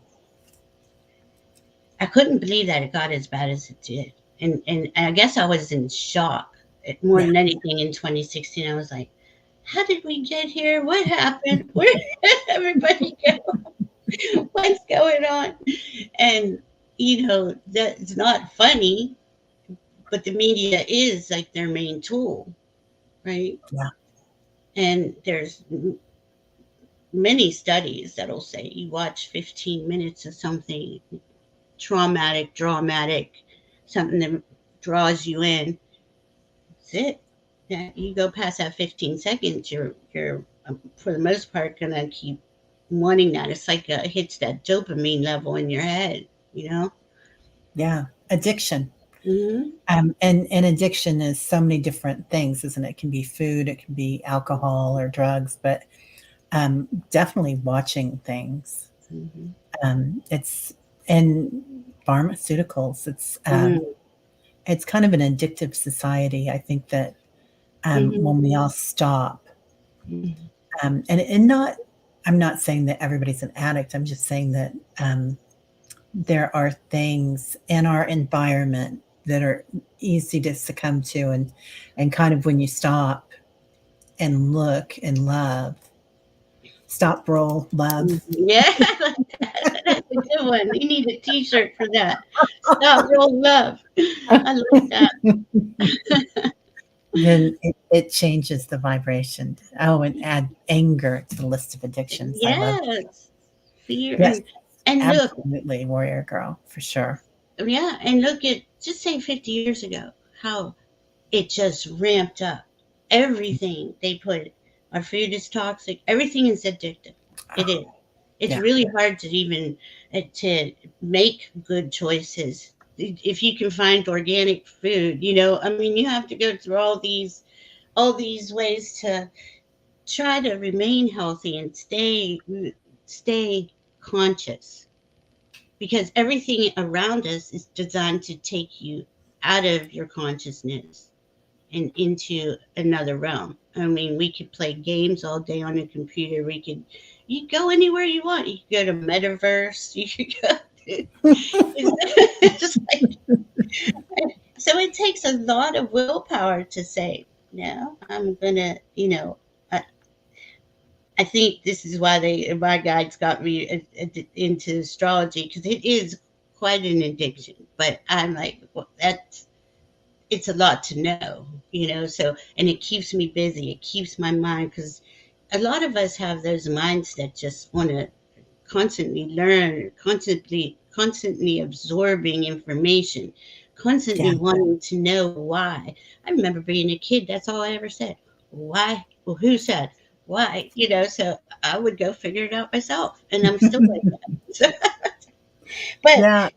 I couldn't believe that it got as bad as it did, and I guess I was in shock. More Yeah. than anything, in 2016, I was like, "How did we get here? What happened? Where did everybody go? What's going on?" And that's not funny, but the media is like their main tool, right? Yeah. And there's many studies that'll say you watch 15 minutes of something traumatic, dramatic, something that draws you in. That's it. Yeah, you go past that 15 seconds, you're for the most part gonna keep wanting that. It's like it hits that dopamine level in your head, you know. Yeah. Addiction. Hmm. And addiction is so many different things, isn't it? It can be food, it can be alcohol or drugs, but, definitely watching things. Hmm. It's and pharmaceuticals. It's kind of an addictive society. I think that, Hmm. when we all stop, Hmm. and not, I'm not saying that everybody's an addict. I'm just saying that, there are things in our environment that are easy to succumb to, and kind of when you stop and look and love, stop, roll, love. Yeah, I like that. That's a good one. You need a T-shirt for that. Stop, roll, love. I like that. Then it changes the vibration. Oh, and add anger to the list of addictions. I love, Yes, fear yes, and look, absolutely, warrior girl for sure. yeah, and look at just say 50 years ago how it just ramped up. Everything they put, our food is toxic. Everything is addictive. It Oh, is. It's yeah, really hard to even to make good choices. If you can find organic food, I mean, you have to go through all these ways to try to remain healthy and stay conscious, because everything around us is designed to take you out of your consciousness and into another realm. I mean, we could play games all day on a computer. You go anywhere you want. You could go to metaverse. You could go. It's just like, so it takes a lot of willpower to say no. I'm gonna, I think this is why my guides got me into astrology, because it is quite an addiction. But I'm like, well, it's a lot to know, So, and it keeps me busy. It keeps my mind, because a lot of us have those minds that just want to constantly learn, constantly absorbing information, yeah, constantly wanting to know why. I remember being a kid, that's all I ever said. Why? Well, who said? Why? So I would go figure it out myself, and I'm still like that. But yeah,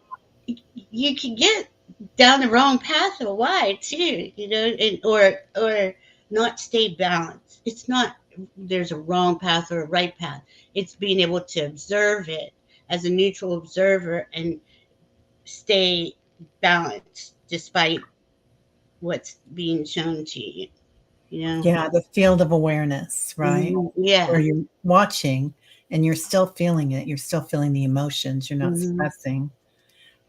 you can get down the wrong path of why too, or not stay balanced. It's not there's a wrong path or a right path. It's being able to observe it as a neutral observer and stay balanced despite what's being shown to you, you know? yeah, the field of awareness, right? Where Yeah. you're watching and you're still feeling it, you're still feeling the emotions, you're not Hmm. suppressing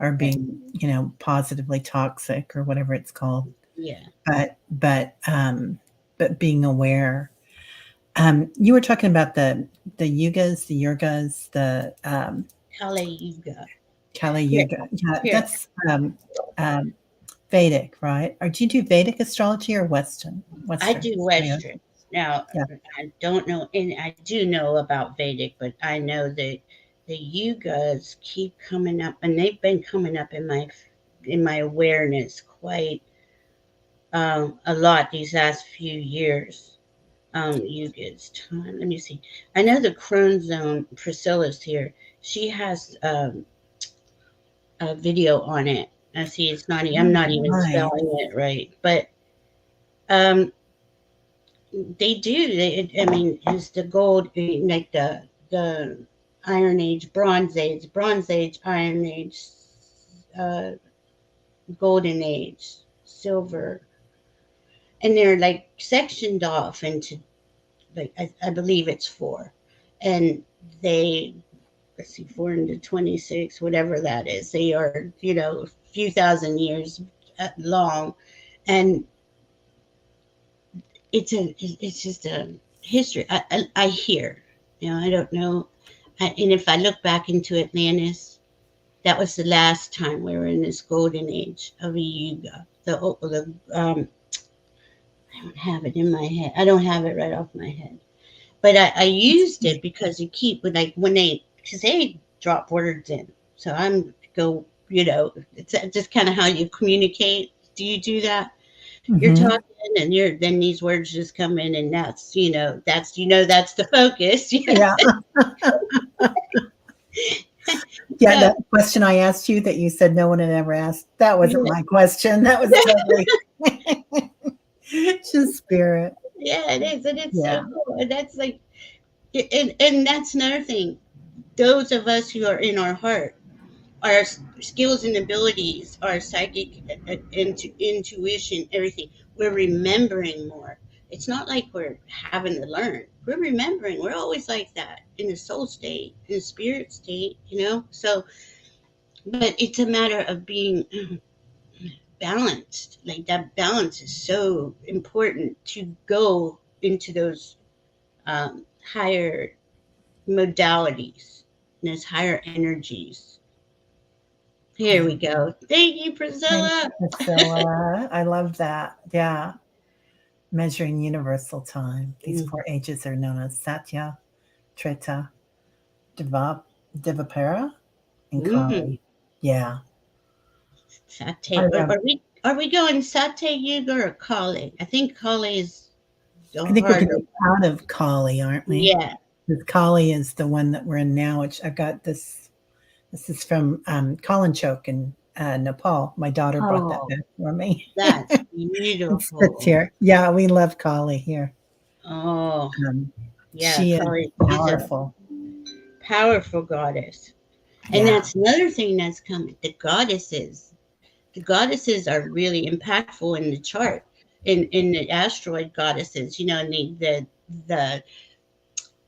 or being, positively toxic or whatever it's called. Yeah. But but, but being aware. You were talking about the yugas, the yurgas, the, Kali Yuga. Kali Here, Yuga. Yeah, here. that's um, Vedic, right? Or do you do Vedic astrology or Western? I Western. do Yeah. Western. Now, Yeah. I don't know, and I do know about Vedic, but I know that the yugas keep coming up, and they've been coming up in my awareness quite a lot these last few years. Yugas time. Let me see. I know the Crone Zone. Priscilla's here. She has a video on it. I see. It's not. I'm Oh, not even nice. spelling it right, but um, they do. I mean, it's the gold, like the Iron Age, Bronze Age, Iron Age, uh, Golden Age, Silver, and they're like sectioned off into like I believe it's four, and they let's see, 426, whatever that is. They are a few thousand years long, and it's just a history. I hear, I don't know, and if I look back into Atlantis, that was the last time we were in this golden age of a yuga. The I don't have it in my head. I don't have it right off my head, but I used it because you keep like when because they drop words in, so I'm go. It's just kind of how you communicate. Do you do that? You're Hmm. talking and then these words just come in and that's the focus. Yeah. Yeah. So That question I asked you that you said no one had ever asked, that wasn't yeah, my question. That was totally just spirit. yeah, it is, and it's so Yeah. cool. And that's like, and that's another thing. Those of us who are in our heart, our skills and abilities, our psychic intuition, everything, we're remembering more. It's not like we're having to learn. We're remembering. We're always like that in the soul state, in the spirit state, So, but it's a matter of being balanced. Like that balance is so important to go into those um, higher modalities, those higher energies. Here Yeah. we go. Thank you, Thank Priscilla. you, Priscilla. I love that. Yeah. Measuring universal time. These Mm, four ages are known as Satya, Treta, Diva, Divapara, and mm, Kali. Yeah. I satay. love Are we going satay yuga or kali? I think kali is the I think we're harder. getting out of Kali, aren't we? Yeah. Because Kali is the one that we're in now, which I got this. This is from Kalanchok in Nepal. My daughter brought that Oh, back for me. that's It sits beautiful. here. Yeah, we love Kali here. Oh, Um, yeah. she is Kali is a powerful. powerful goddess, and Yeah, that's another thing that's coming. The goddesses are really impactful in the chart, in the asteroid goddesses. And the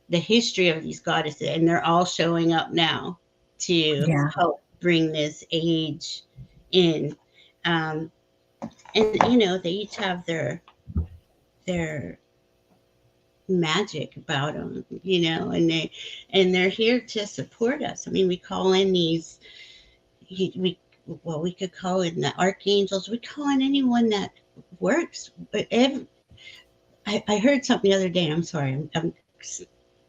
the history of these goddesses, and they're all showing up now to yeah. help bring this age in. Um, and they each have their magic about them, and they're here to support us. I mean, we call in these we well, we could call in the archangels. We call in anyone that works. But I heard something the other day. I'm sorry, I'm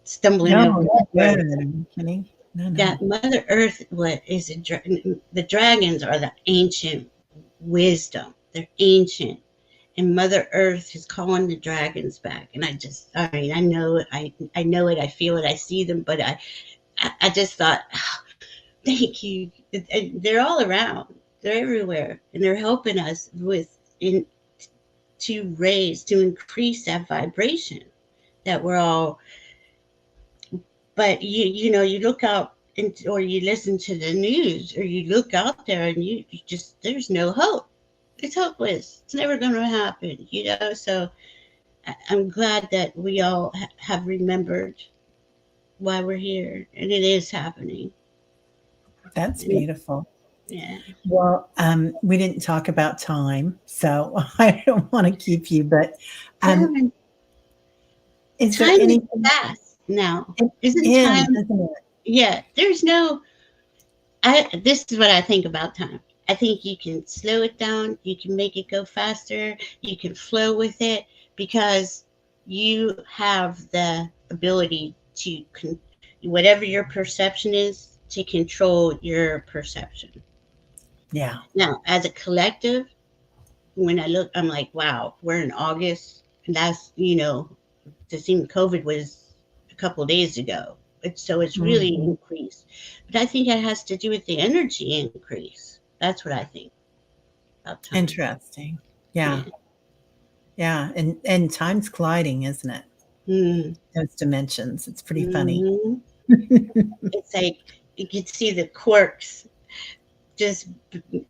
stumbling over No, that you're word. good. Are you kidding? No, no. That Mother Earth, what is it? The dragons are the ancient wisdom. They're ancient, and Mother Earth is calling the dragons back. And I mean, I know it. I know it. I feel it. I see them. But I just thought, thank you. They're all around. They're everywhere, and they're helping us in to increase that vibration that we're all. But you look out or you listen to the news or you look out there and you just there's no hope. It's hopeless. It's never going to happen. So I'm glad that we all have remembered why we're here, and it is happening. That's And beautiful. yeah, Well, we didn't talk about time, so I don't want to keep you, but um, time is there time is anything? fast now. It Isn't is, time? isn't it? Yeah, there's no. This is what I think about time. I think you can slow it down, you can make it go faster, you can flow with it because you have the ability to whatever your perception is to control your perception. Yeah. Now, as a collective, when I look, I'm like, wow, we're in August, and that's the thing. COVID was a couple of days ago, so it's really Mhm. increased. But I think it has to do with the energy increase. That's what I think about time. Interesting. Yeah. Yeah. Yeah. And time's colliding, isn't it? Mm-hmm. Those dimensions. It's pretty funny. Mm-hmm. It's like you can see the quarks just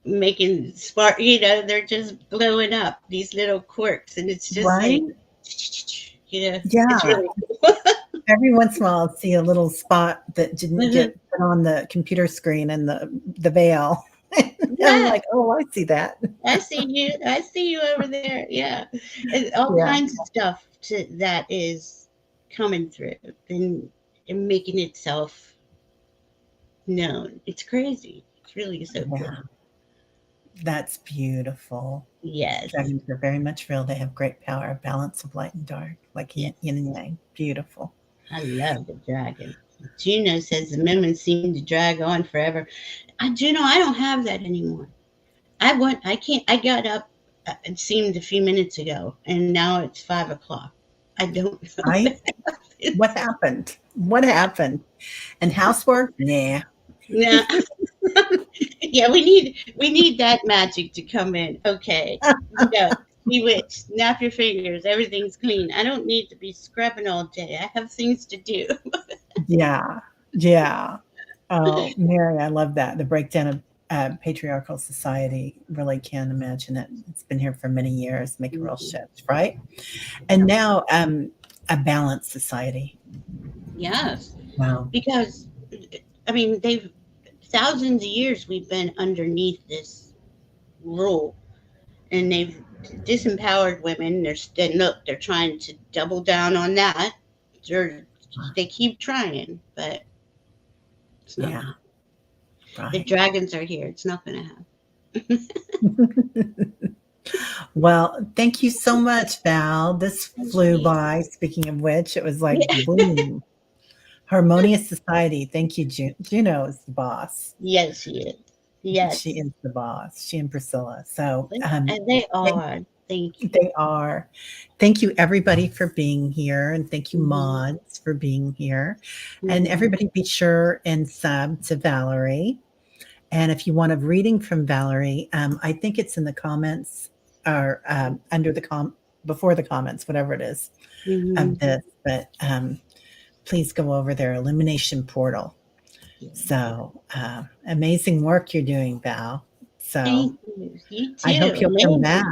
making spark. They're just blowing up these little quirks, and it's just like, Right? it's Yeah. really cool. Every once in a while, I'll see a little spot that didn't Mhm. get put on the computer screen and the veil. I'm Yeah, like, "Oh, I see that." I see you. I see you over there. Yeah, and all Yeah. kinds of stuff that is coming through and making itself known. It's crazy. It's really so cool. Yeah. That's beautiful. Yes, Dragons are very much real. They have great power, balance of light and dark, like yes. yin and yang. Beautiful. I love the dragon. Juno says the memories seem to drag on forever. Juno, I don't have that anymore. I can't. I got up. It seemed a few minutes ago, and now it's 5 o'clock. I don't know. Right? What happened? What happened? And housework? Nah. Yeah, yeah. We need that magic to come in. Okay, bewitch. Snap your fingers. Everything's clean. I don't need to be scrubbing all day. I have things to do. Yeah. Yeah. Oh, Mary, I love that. The breakdown of patriarchal society, really can imagine it. It's been here for many years, make a real shift, right? And now a balanced society. Yes, Wow. because I mean they've thousands of years we've been underneath this rule, and they've disempowered women. They're trying to double down on that. They're, they keep trying, but it's not Yeah, gonna. The right. dragons are here. It's not gonna happen. Well, thank you so much, Val. This flew by. Speaking of which, it was like Yeah. boom. Harmonious society. Thank you, Juno is the boss. Yes, she is. She Yes, is the boss. She and Priscilla. So and they thank are. Thank you. they are. Thank you, everybody, for being here. And thank you, Hmm. mods, for being here. And Hmm. everybody, be sure and sub to Valerie. And if you want a reading from Valerie, I think it's in the comments or under the before the comments, whatever it is Hmm. of this. But please go over their illumination portal. So amazing work you're doing, Val. So Thank you. You I hope too. you'll come Amazing. back.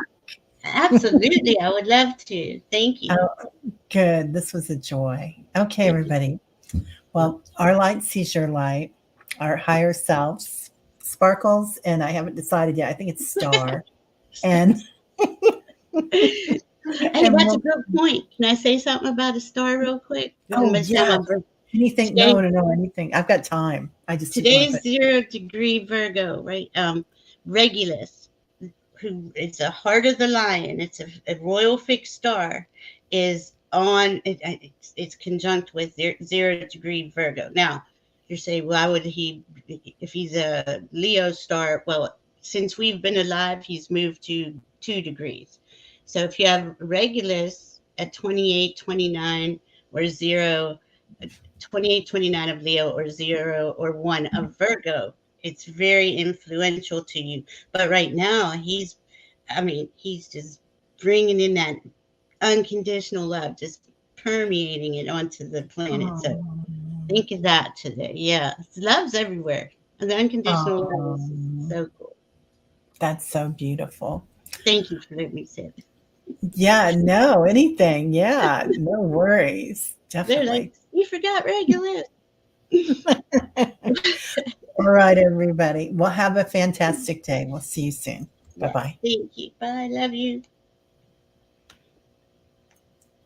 Absolutely. I would love to. Thank you. Oh, good. This was a joy. Okay, everybody. Well, our light sees your light, our higher selves, sparkles, and I haven't decided yet. I think it's star. And Hey, and that's a we'll, good point. Can I say something about a star real quick? oh By the time yes, anything. today, No, no, no, anything. I've got time. I just didn't want to today's put. 0 degree Virgo, right? Regulus, who it's a heart of the lion. It's a royal fixed star, is on. It's conjunct with 0 degree Virgo. Now, you're saying, why would he? If he's a Leo star, well, since we've been alive, he's moved to 2 degrees. So if you have Regulus at 28, 29, or 0, 28, 29 of Leo, or 0 or 1 of Virgo, it's very influential to you. But right now, he's just bringing in that unconditional love, just permeating it onto the planet. So Oh, think of that today. Yeah, love's everywhere. And the unconditional love oh, is so cool. that's so beautiful. Thank you for letting me say that. Yeah, no, anything. Yeah, no worries. They're like, Definitely. you forgot Regulus. All right, everybody. Well, have a fantastic day. We'll see you soon. Bye Yes, bye. thank you. Bye. Love you.